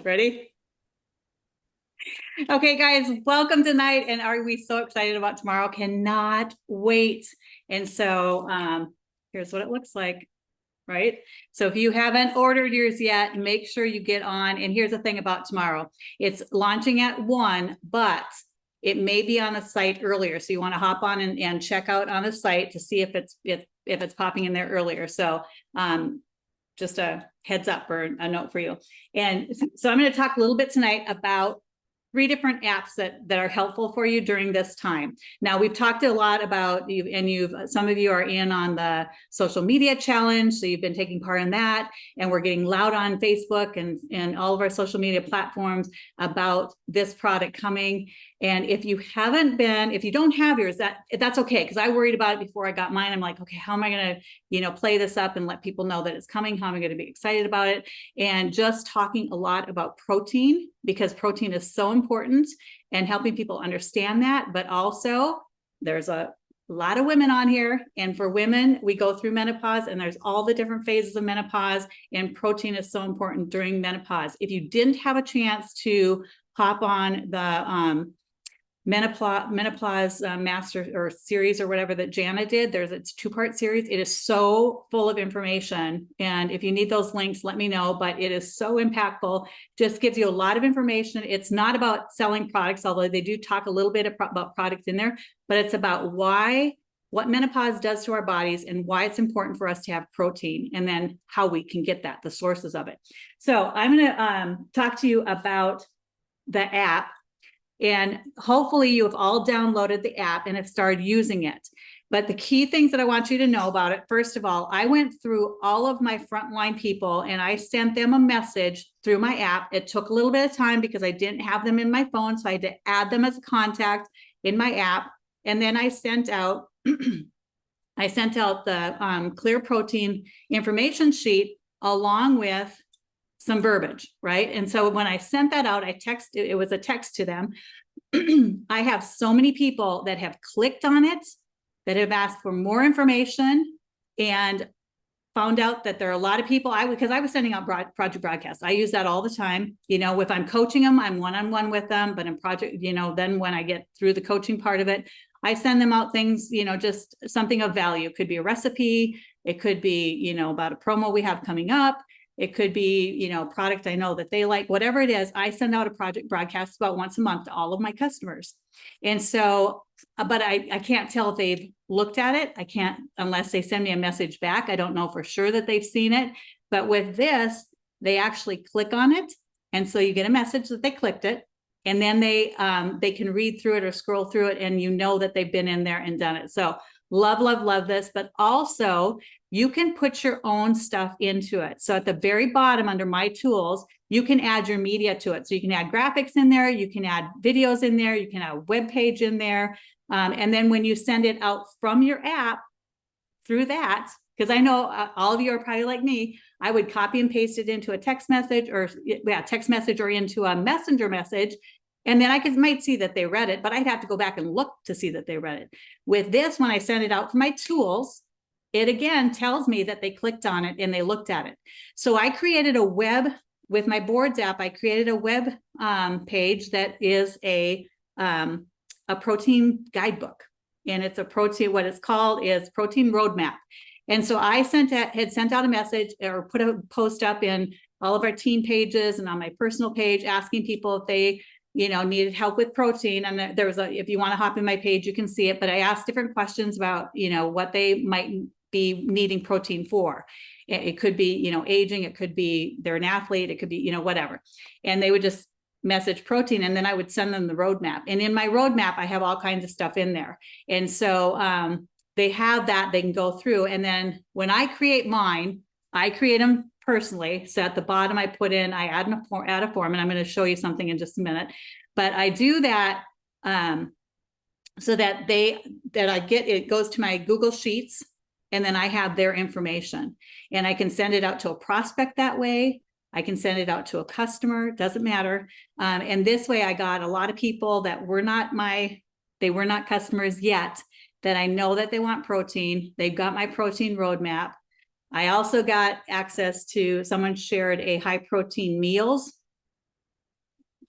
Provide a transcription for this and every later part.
Ready? Okay, guys, welcome tonight. And are we so excited about tomorrow? Cannot wait. And so here's what it looks like, right? So if you haven't ordered yours yet, make sure you get on. And here's the thing about tomorrow. It's launching at 1, but it may be on the site earlier. So you want to hop on and check out on the site to see if it's popping in there earlier. So just a heads up or a note for you. And so I'm going to talk a little bit tonight about 3 different apps that are helpful for you during this time. Now, we've talked a lot about you, and some of you are in on the social media challenge, so you've been taking part in that, and we're getting loud on Facebook and all of our social media platforms about this product coming. And if you don't have yours, that's okay, because I worried about it before I got mine. I'm like, okay, how am I going to, play this up and let people know that it's coming? How am I going to be excited about it? And just talking a lot about protein, because protein is so important, and helping people understand that. But also, there's a lot of women on here, and for women, we go through menopause, and there's all the different phases of menopause, and protein is so important during menopause. If you didn't have a chance to hop on the menopause master or series or whatever that Jana did, it's a 2-part series. It is so full of information, and if you need those links, let me know. But it is so impactful, just gives you a lot of information. It's not about selling products, although they do talk a little bit about products in there, but it's about what menopause does to our bodies and why it's important for us to have protein, and then how we can get that, the sources of it. So I'm going to talk to you about the app. And hopefully you have all downloaded the app and have started using it. But the key things that I want you to know about it, first of all, I went through all of my frontline people and I sent them a message through my app. It took a little bit of time because I didn't have them in my phone, so I had to add them as a contact in my app. And then I sent out the clear protein information sheet along with some verbiage, right? And so when I sent that out, it was a text to them. I have so many people that have clicked on it, that have asked for more information, and found out that there are a lot of people, because I was sending out project broadcasts. I use that all the time. If I'm coaching them, I'm one-on-one with them, but in project, then when I get through the coaching part of it, I send them out things, just something of value. It could be a recipe. It could be, about a promo we have coming up. It could be, a product I know that they like, whatever it is. I send out a project broadcast about once a month to all of my customers. And so, but I can't tell if they've looked at it. I can't, unless they send me a message back. I don't know for sure that they've seen it. But with this, they actually click on it. And so you get a message that they clicked it. And then they can read through it or scroll through it, and that they've been in there and done it. So love, love, love this. But also, you can put your own stuff into it. So at the very bottom under my tools, you can add your media to it. So you can add graphics in there, you can add videos in there, you can add a web page in there. And then when you send it out from your app through that, because I know all of you are probably like me, I would copy and paste it into a text message or into a messenger message. And then I might see that they read it, but I'd have to go back and look to see that they read it. With this, when I send it out for my tools, it again tells me that they clicked on it and they looked at it. So I created with my boards app, I created a web page that is a protein guidebook. And it's what it's called is Protein Roadmap. And so I had sent out a message or put a post up in all of our team pages and on my personal page asking people if they needed help with protein. And there was if you want to hop in my page, you can see it. But I asked different questions about, what they might be needing protein for. It could be, aging. It could be they're an athlete. It could be, whatever. And they would just message protein. And then I would send them the roadmap. And in my roadmap, I have all kinds of stuff in there. And so they have that they can go through. And then when I create mine, I create them personally. So at the bottom, I add a form, and I'm going to show you something in just a minute. But I do that so that it goes to my Google Sheets, and then I have their information, and I can send it out to a prospect that way. I can send it out to a customer, doesn't matter. And this way I got a lot of people that were not customers yet, that I know that they want protein. They've got my protein roadmap. I also got access to, someone shared a high protein meals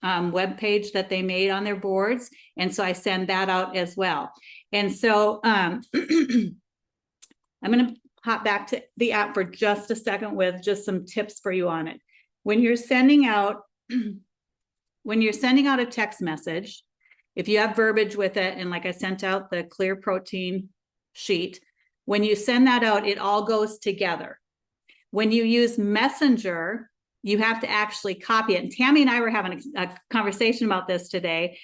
web page that they made on their boards. And so I send that out as well. And so I'm going to hop back to the app for just a second with just some tips for you on it. When you're sending out a text message, if you have verbiage with it, and like I sent out the clear protein sheet, when you send that out, it all goes together. When you use Messenger, you have to actually copy it. And Tammy and I were having a conversation about this today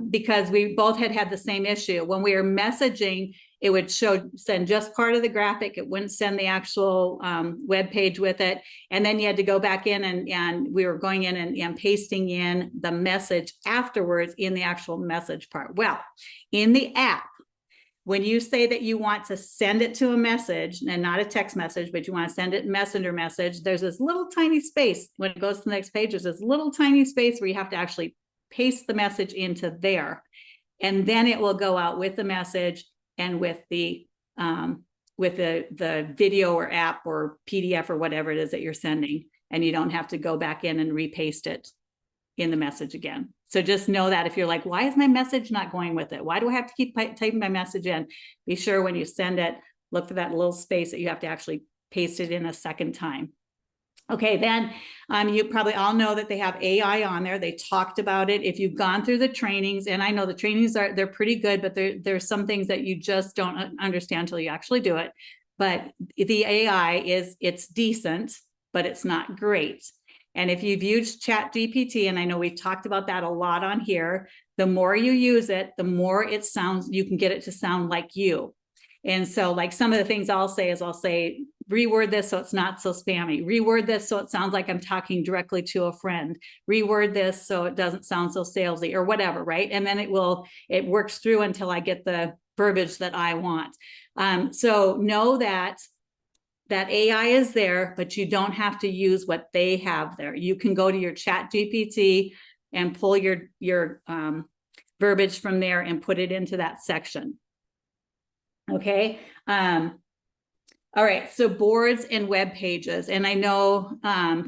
because we both had the same issue. When we were messaging, it would send just part of the graphic. It wouldn't send the actual web page with it. And then you had to go back in and we were going in and pasting in the message afterwards in the actual message part. Well, in the app, when you say that you want to send it to a message and not a text message, but you want to send it messenger message, there's this little tiny space when it goes to the next page. There's this little tiny space where you have to actually paste the message into there. And then it will go out with the message and with the video or app or PDF or whatever it is that you're sending. And you don't have to go back in and repaste it in the message again. So just know that if you're like, why is my message not going with it? Why do I have to keep typing my message in? Be sure when you send it, look for that little space that you have to actually paste it in a second time. Okay, then you probably all know that they have AI on there. They talked about it. If you've gone through the trainings, and I know the trainings they're pretty good, but there's some things that you just don't understand until you actually do it. But the AI it's decent, but it's not great. And if you've used ChatGPT, and I know we've talked about that a lot on here, the more you use it, the more it sounds, you can get it to sound like you. And so like some of the things I'll say, reword this so it's not so spammy. Reword this so it sounds like I'm talking directly to a friend. Reword this so it doesn't sound so salesy or whatever, right? And then it works through until I get the verbiage that I want. So know that AI is there, but you don't have to use what they have there. You can go to your ChatGPT and pull your verbiage from there and put it into that section. Okay. All right. So boards and web pages. And I know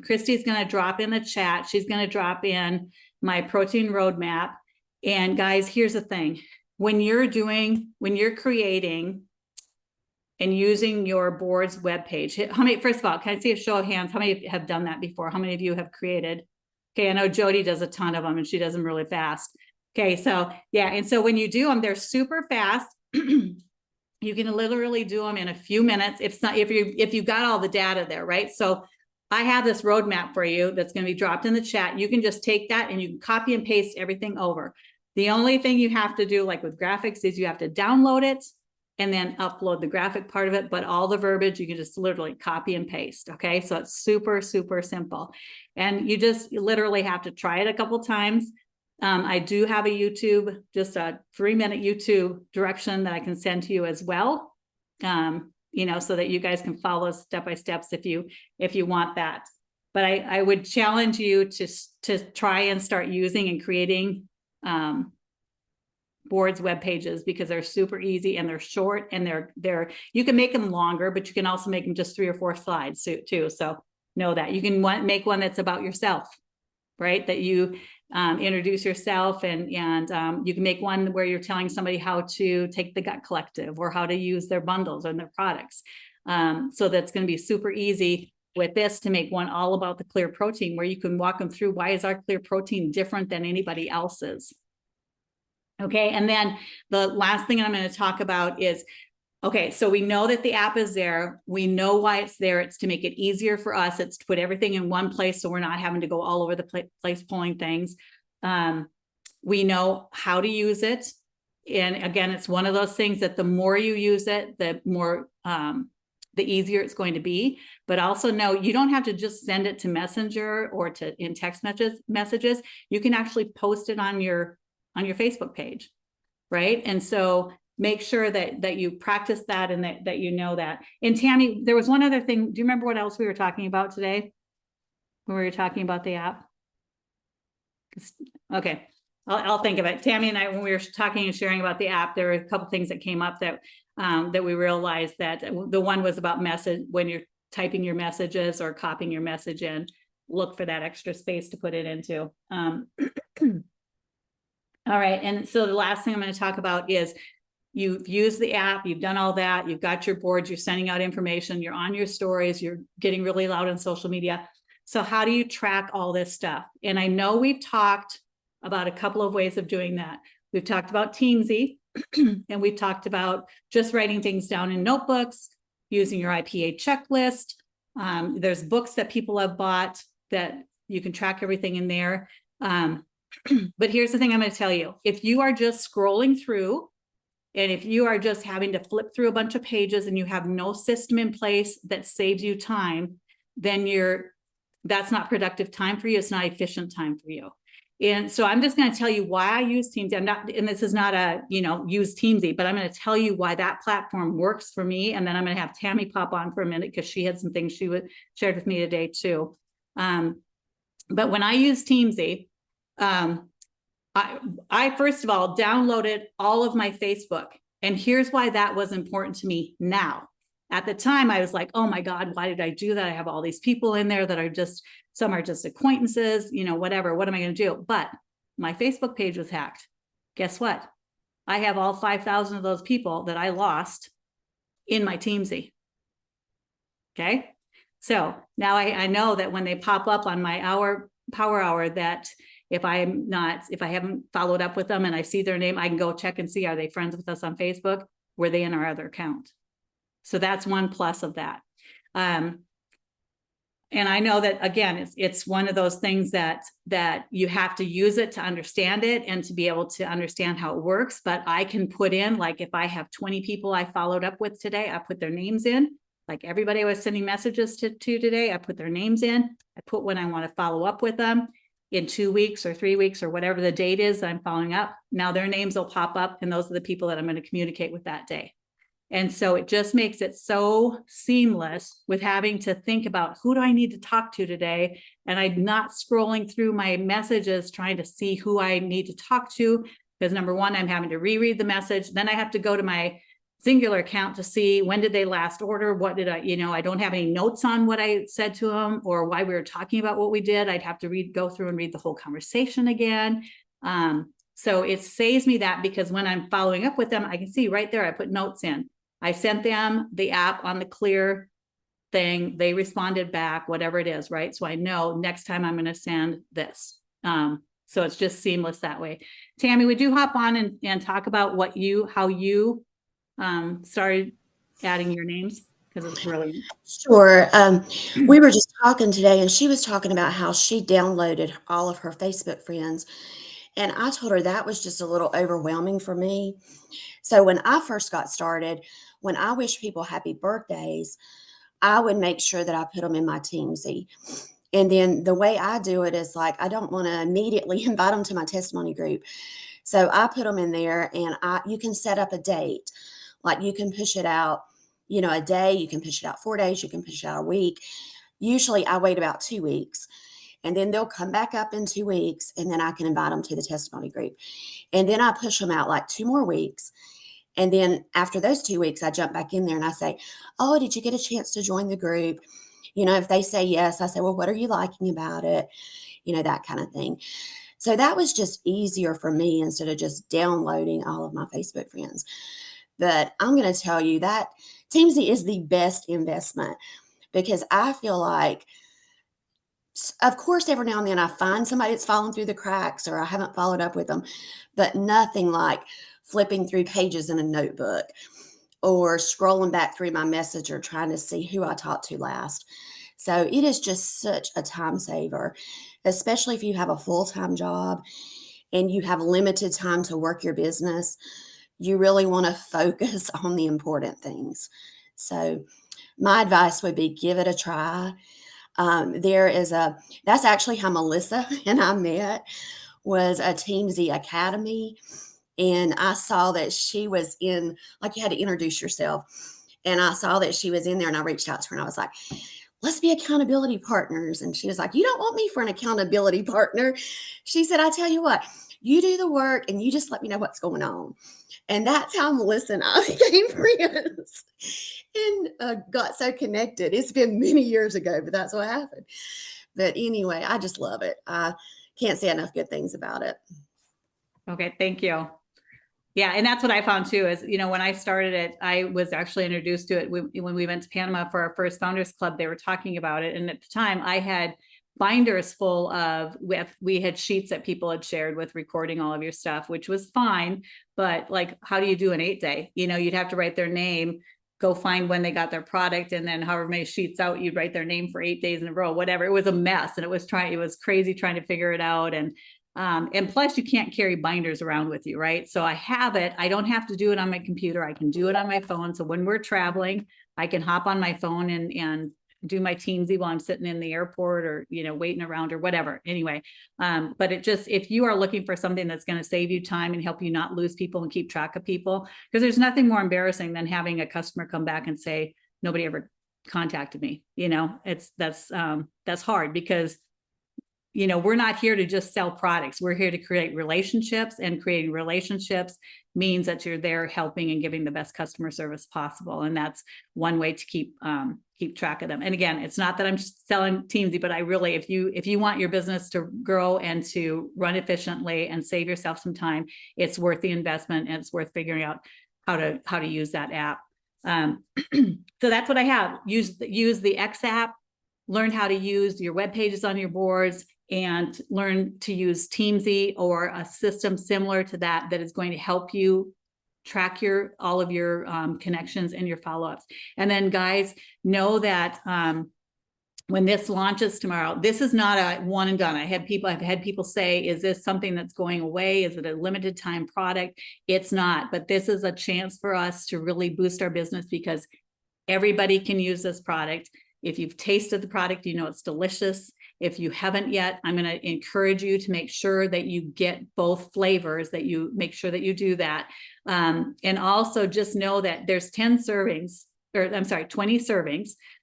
Christy's going to drop in the chat. She's going to drop in my protein roadmap. And guys, here's the thing. When you're creating and using your board's web page, first of all, can I see a show of hands? How many have done that before? How many of you have created? Okay. I know Jody does a ton of them and she does them really fast. Okay. So yeah. And so when you do them, they're super fast. You can literally do them in a few minutes. If you've got all the data there, right? So I have this roadmap for you that's going to be dropped in the chat. You can just take that and you can copy and paste everything over. The only thing you have to do, like with graphics, is you have to download it and then upload the graphic part of it. But all the verbiage, you can just literally copy and paste. Okay. So it's super, super simple. And you just literally have to try it a couple times. I do have a YouTube, just a 3-minute YouTube direction that I can send to you as well. So that you guys can follow step-by-steps if you want that. But I would challenge you to try and start using and creating boards, web pages, because they're super easy and they're short and you can make them longer, but you can also make them just 3 or 4 slides too. So know that you can make one that's about yourself, right? That you introduce yourself and you can make one where you're telling somebody how to take the gut collective or how to use their bundles and their products. So that's going to be super easy with this to make one all about the clear protein, where you can walk them through why is our clear protein different than anybody else's. Okay. And then the last thing I'm going to talk about is, okay, so we know that the app is there. We know why it's there. It's to make it easier for us. It's to put everything in one place so we're not having to go all over the place pulling things. We know how to use it. And again, it's one of those things that the more you use it, the more, the easier it's going to be. But also know you don't have to just send it to Messenger or in text messages. You can actually post it on your Facebook page, right? And so make sure that you practice that and that you know that. And Tammy, there was one other thing. Do you remember what else we were talking about today when we were talking about the app? Okay, I'll think of it. Tammy and I, when we were talking and sharing about the app, there were a couple things that came up that we realized that the one was about when you're typing your messages or copying your message in. look for that extra space to put it into. All right. And so the last thing I'm going to talk about is you've used the app, you've done all that, you've got your boards, you're sending out information, you're on your stories, you're getting really loud on social media. So how do you track all this stuff? And I know we've talked about a couple of ways of doing that. We've talked about Teamsy, and we've talked about just writing things down in notebooks, using your IPA checklist. There's books that people have bought that you can track everything in there. But here's the thing I'm going to tell you. If you are just scrolling through, and if you are just having to flip through a bunch of pages and you have no system in place that saves you time, then that's not productive time for you. It's not efficient time for you. And so I'm just going to tell you why I use Teamsy. And this is not a, use Teamsy, but I'm going to tell you why that platform works for me. And then I'm going to have Tammy pop on for a minute because she had some things she shared with me today too. But when I use Teamsy, I first of all downloaded all of my Facebook. And here's why that was important to me now. At the time, I was like, oh my God, why did I do that? I have all these people in there that are some are just acquaintances, whatever. What am I going to do? But my Facebook page was hacked. Guess what? I have all 5,000 of those people that I lost in my Teamsy. Okay. So now I know that when they pop up on my power hour, that if I haven't followed up with them and I see their name, I can go check and see, are they friends with us on Facebook? Were they in our other account? So that's one plus of that. And I know that, again, it's one of those things that you have to use it to understand it and to be able to understand how it works. But I can put in, like, if I have 20 people I followed up with today, I put their names in. Like everybody I was sending messages to today, I put their names in. I put when I want to follow up with them in 2 weeks or 3 weeks or whatever the date is that I'm following up. Now their names will pop up, and those are the people that I'm going to communicate with that day. And so it just makes it so seamless with having to think about, who do I need to talk to today? And I'm not scrolling through my messages trying to see who I need to talk to, because number one, I'm having to reread the message. Then I have to go to my Singular account to see when did they last order? What did I don't have any notes on what I said to them or why we were talking about what we did. I'd have to go through and read the whole conversation again. So it saves me that, because when I'm following up with them, I can see right there, I put notes in. I sent them the app on the clear thing. They responded back, whatever it is, right? So I know next time I'm going to send this. So it's just seamless that way. Tammy, would you hop on and talk about how you started adding your names? Because it's brilliant. Sure. We were just talking today, and she was talking about how she downloaded all of her Facebook friends. And I told her that was just a little overwhelming for me. So when I first got started, when I wish people happy birthdays, I would make sure that I put them in my Teamsy. And then the way I do it is, like, I don't want to immediately invite them to my testimony group. So I put them in there, and you can set up a date. Like, you can push it out, a day, you can push it out 4 days, you can push it out a week. Usually I wait about 2 weeks, and then they'll come back up in 2 weeks, and then I can invite them to the testimony group. And then I push them out like 2 more weeks. And then after those 2 weeks, I jump back in there and I say, oh, did you get a chance to join the group? If they say yes, I say, well, what are you liking about it? That kind of thing. So that was just easier for me instead of just downloading all of my Facebook friends. But I'm going to tell you that Teamsy is the best investment, because I feel like, of course, every now and then I find somebody that's fallen through the cracks or I haven't followed up with them, but nothing like flipping through pages in a notebook or scrolling back through my messenger trying to see who I talked to last. So it is just such a time saver, especially if you have a full-time job and you have limited time to work your business. You really want to focus on the important things. So my advice would be, give it a try. That's actually how Melissa and I met, was a Teamsy Academy. And I saw that she was in, like, you had to introduce yourself. And I saw that she was in there, and I reached out to her and I was like, let's be accountability partners. And she was like, you don't want me for an accountability partner. She said, I tell you what, you do the work and you just let me know what's going on. And that's how Melissa and I became friends and got so connected. It's been many years ago, but that's what happened. But anyway, I just love it. I can't say enough good things about it. Okay, thank you. Yeah, and that's what I found too, is, when I started it, I was actually introduced to it when we went to Panama for our first Founders Club. They were talking about it. And at the time I had binders full of, we had sheets that people had shared with recording all of your stuff, which was fine. But like, how do you do an 8-day? You'd have to write their name, go find when they got their product, and then however many sheets out, you'd write their name for 8 days in a row, whatever. It was a mess. And it was crazy trying to figure it out. And plus you can't carry binders around with you, right? So I have it. I don't have to do it on my computer. I can do it on my phone. So when we're traveling, I can hop on my phone and do my Teamsy while I'm sitting in the airport or, waiting around or whatever. Anyway, but if you are looking for something that's going to save you time and help you not lose people and keep track of people, because there's nothing more embarrassing than having a customer come back and say, nobody ever contacted me. That's hard, because we're not here to just sell products. We're here to create relationships, and creating relationships means that you're there helping and giving the best customer service possible. And that's one way to keep track of them. And again, it's not that I'm selling Teamsy, but I really, if you want your business to grow and to run efficiently and save yourself some time, it's worth the investment, and it's worth figuring out how to use that app. So that's what I have. Use the X app, learn how to use your web pages on your boards, and learn to use Teamsy or a system similar to that is going to help you track all of your connections and your follow-ups. And then guys, know that when this launches tomorrow, this is not a one and done. I've had people say, is this something that's going away? Is it a limited time product? It's not, but this is a chance for us to really boost our business, because everybody can use this product. If you've tasted the product, it's delicious. If you haven't yet, I'm going to encourage you to make sure that you get both flavors, that you make sure that you do that. And also just know that there's 20 servings.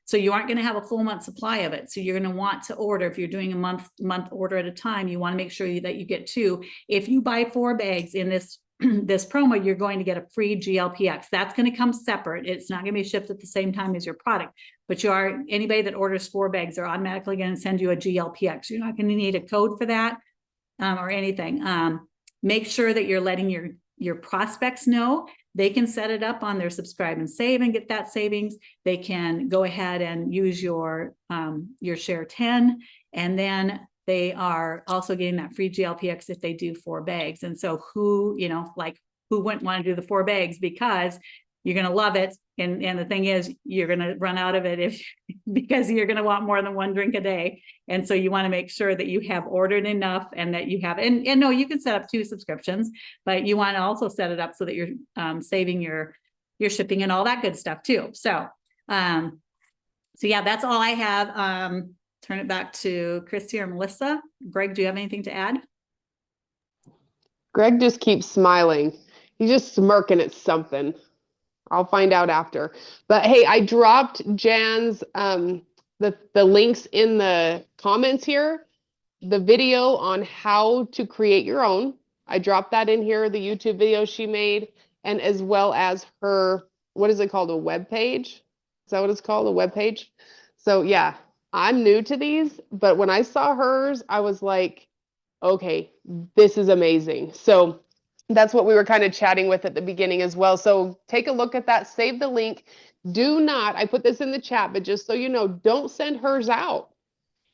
So you aren't going to have a full month supply of it. So you're going to want to order, if you're doing a month order at a time, you want to make sure that you get 2. If you buy 4 bags in this promo, you're going to get a free GLPX. That's going to come separate. It's not going to be shipped at the same time as your product, but anybody that orders 4 bags, they're automatically going to send you a GLPX. You're not going to need a code for that or anything. Make sure that you're letting your prospects know. They can set it up on their subscribe and save and get that savings. They can go ahead and use your share 10, and then they are also getting that free GLPX if they do 4 bags. And so who wouldn't want to do the 4 bags, because you're going to love it. And the thing is, you're going to run out of it because you're going to want more than 1 drink a day. And so you want to make sure that you have ordered enough, and that you have, and no, you can set up 2 subscriptions, but you want to also set it up so that you're saving your shipping and all that good stuff too. So yeah, that's all I have. Turn it back to Christy or Melissa. Greg, do you have anything to add? Greg just keeps smiling. He's just smirking at something. I'll find out after. But hey, I dropped Jan's the links in the comments here. The video on how to create your own. I dropped that in here, the YouTube video she made, and as well as her, what is it called? A web page? Is that what it's called? A web page? So yeah, I'm new to these, but when I saw hers, I was like, okay, this is amazing. So that's what we were kind of chatting with at the beginning as well. So take a look at that, save the link. Do not, I put this in the chat, but just so you know, don't send hers out.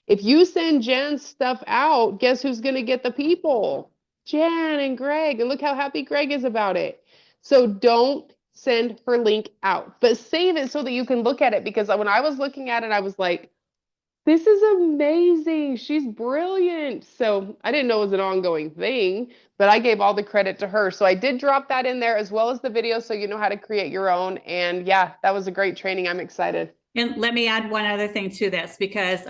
If you send Jan's stuff out, guess who's going to get the people? Jan and Greg. And look how happy Greg is about it. So don't send her link out, but save it so that you can look at it. Because when I was looking at it, I was like, this is amazing. She's brilliant. So I didn't know it was an ongoing thing, but I gave all the credit to her. So I did drop that in there as well as the video, so you know how to create your own. And yeah, that was a great training. I'm excited. And let me add one other thing to this, because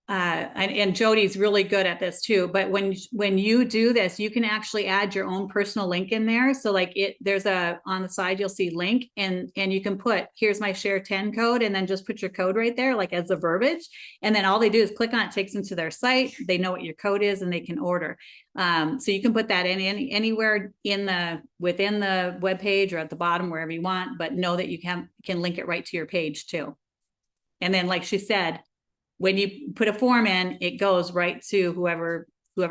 and Jody's really good at this too. But when you do this, you can actually add your own personal link in there. So like there's on the side, you'll see link, and you can put, here's my share 10 code, and then just put your code right there, like as a verbiage. And then all they do is click on it, takes them to their site. They know what your code is, and they can order. So you can put that in anywhere within the web page or at the bottom, wherever you want, but know that you can link it right to your page too. And then, like she said, when you put a form in, it goes right to whoever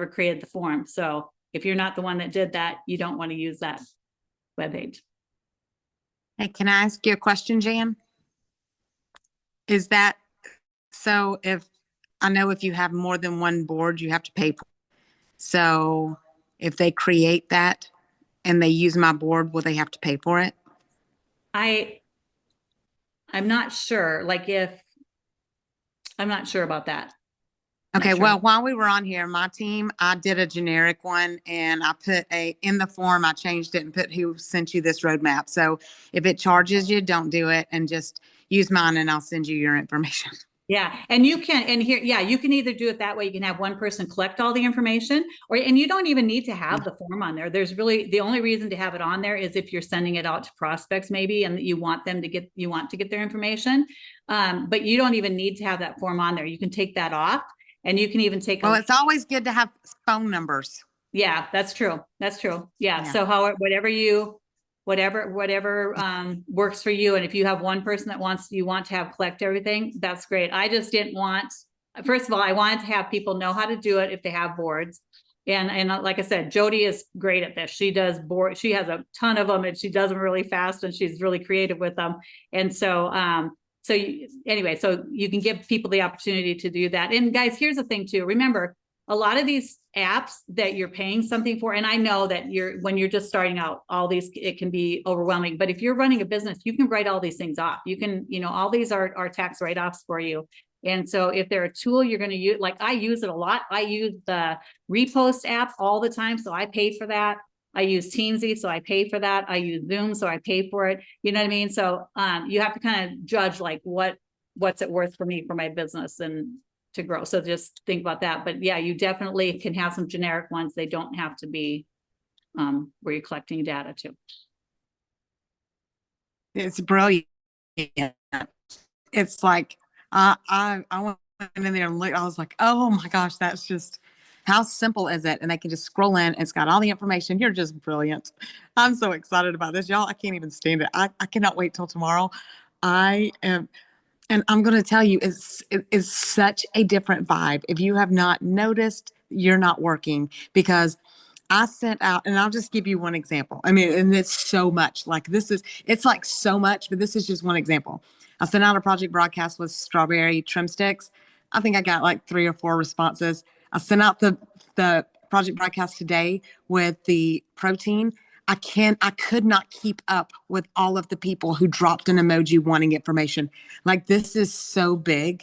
created the form. So if you're not the one that did that, you don't want to use that webpage. Hey, can I ask you a question, Jan? Is that, so I know if you have more than one board, you have to pay. So if they create that and they use my board, will they have to pay for it? I'm not sure, I'm not sure about that. Okay, Not sure. well, while we were on here, my team, I did a generic one and I put in the form, I changed it and put who sent you this roadmap. So if it charges you, don't do it and just use mine and I'll send you your information. Yeah, and you can, and here, yeah, you can either do it that way. You can have one person collect all the information, and you don't even need to have the form on there. There's really, the only reason to have it on there is if you're sending it out to prospects maybe, and you want them to get, their information. But you don't even need to have that form on there. You can take that off, and you can even take. Well, it's always good to have phone numbers. Yeah, that's true. That's true. Yeah. Yeah. So whatever works for you. And if you have one person that you want to have collect everything, that's great. I just didn't want, first of all, I wanted to have people know how to do it if they have boards. And like I said, Jody is great at this. She does she has a ton of them and she does them really fast and she's really creative with them. And so, anyway, so you can give people the opportunity to do that. And guys, here's the thing too. Remember, a lot of these apps that you're paying something for, and I know that when you're just starting out, all these, it can be overwhelming, but if you're running a business, you can write all these things off. You can, all these are tax write-offs for you. And so if they're a tool you're going to use, like I use it a lot. I use the Repost app all the time. So I pay for that. I use Teamsy, so I pay for that. I use Zoom, so I pay for it. You know what I mean? So you have to kind of judge like what's it worth for me for my business and to grow. So just think about that. But yeah, you definitely can have some generic ones. They don't have to be where you're collecting data too. It's brilliant. It's like I went in there and looked. I was like, oh my gosh, that's just how simple is it? And they can just scroll in. It's got all the information. You're just brilliant. I'm so excited about this, y'all. I can't even stand it. I cannot wait till tomorrow. I am. And I'm going to tell you, it's such a different vibe. If you have not noticed, you're not working, because I sent out, and I'll just give you one example. I mean, and it's so much like it's like so much, but this is just one example. I sent out a project broadcast with strawberry trim sticks. I think I got like 3 or 4 responses. I sent out the project broadcast today with the protein. I could not keep up with all of the people who dropped an emoji wanting information. Like, this is so big.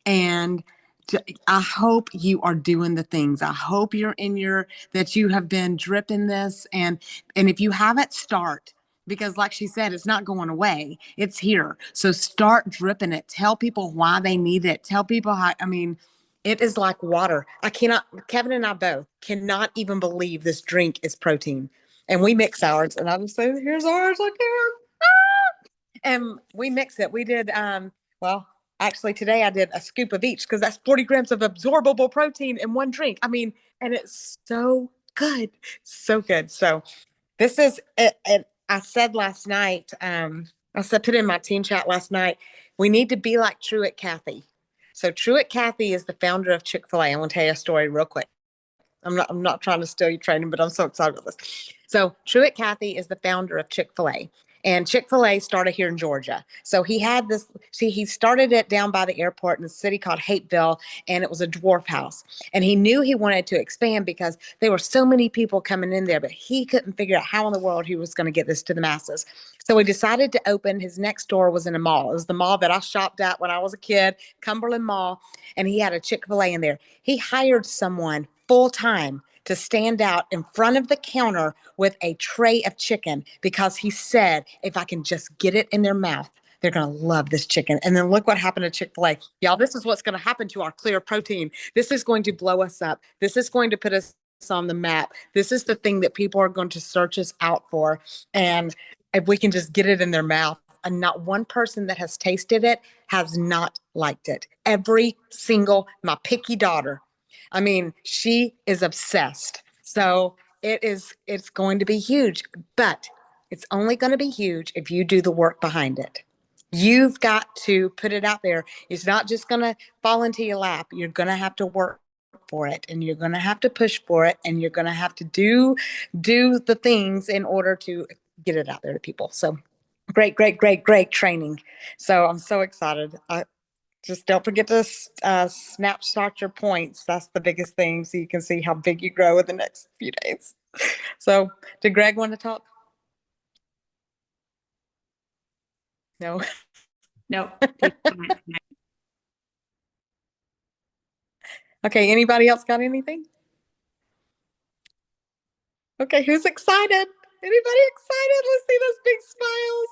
And I hope you are doing the things. I hope you're that you have been dripping this. And if you haven't, start, because like she said, it's not going away. It's here. So start dripping it. Tell people why they need it. Tell people how, it is like water. Kevin and I both cannot even believe this drink is protein. And we mix ours, and I just say, here's ours, look here. Ah! And we mix it. We did, actually today I did a scoop of each, because that's 40 grams of absorbable protein in one drink. And it's so good. So good. So this is it. And I said last night, put in my team chat last night, we need to be like Truett Cathy. So Truett Cathy is the founder of Chick-fil-A. I want to tell you a story real quick. I'm not trying to steal your training, but I'm so excited about this. So Truett Cathy is the founder of Chick-fil-A. And Chick-fil-A started here in Georgia. So he started it down by the airport in a city called Hapeville, and it was a dwarf house. And he knew he wanted to expand because there were so many people coming in there, but he couldn't figure out how in the world he was going to get this to the masses. So he decided to open, his next store was in a mall. It was the mall that I shopped at when I was a kid, Cumberland Mall, and he had a Chick-fil-A in there. He hired someone full-time to stand out in front of the counter with a tray of chicken, because he said, if I can just get it in their mouth, they're going to love this chicken. And then look what happened to Chick-fil-A. Y'all, this is what's going to happen to our clear protein. This is going to blow us up. This is going to put us on the map. This is the thing that people are going to search us out for. And if we can just get it in their mouth, and not one person that has tasted it has not liked it. Every single, my picky daughter, she is obsessed. So it's going to be huge, but it's only going to be huge if you do the work behind it. You've got to put it out there. It's not just going to fall into your lap. You're going to have to work for it, and you're going to have to push for it, and you're going to have to do the things in order to get it out there to people. So great training. So I'm so excited. Just don't forget to snapshot your points. That's the biggest thing, so you can see how big you grow in the next few days. So did Greg want to talk? No. No. Okay, anybody else got anything? Okay, who's excited? Anybody excited? Let's see those big smiles.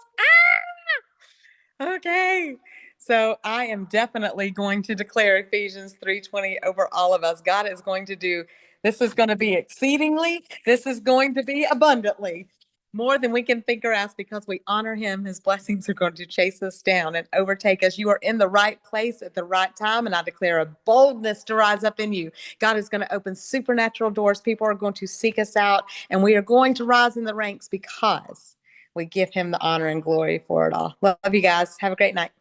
Ah! Okay. So I am definitely going to declare Ephesians 3:20 over all of us. God is going to do, this is going to be exceedingly, this is going to be abundantly, more than we can think or ask, because we honor him. His blessings are going to chase us down and overtake us. You are in the right place at the right time, and I declare a boldness to rise up in you. God is going to open supernatural doors. People are going to seek us out, and we are going to rise in the ranks because we give him the honor and glory for it all. Love you guys. Have a great night.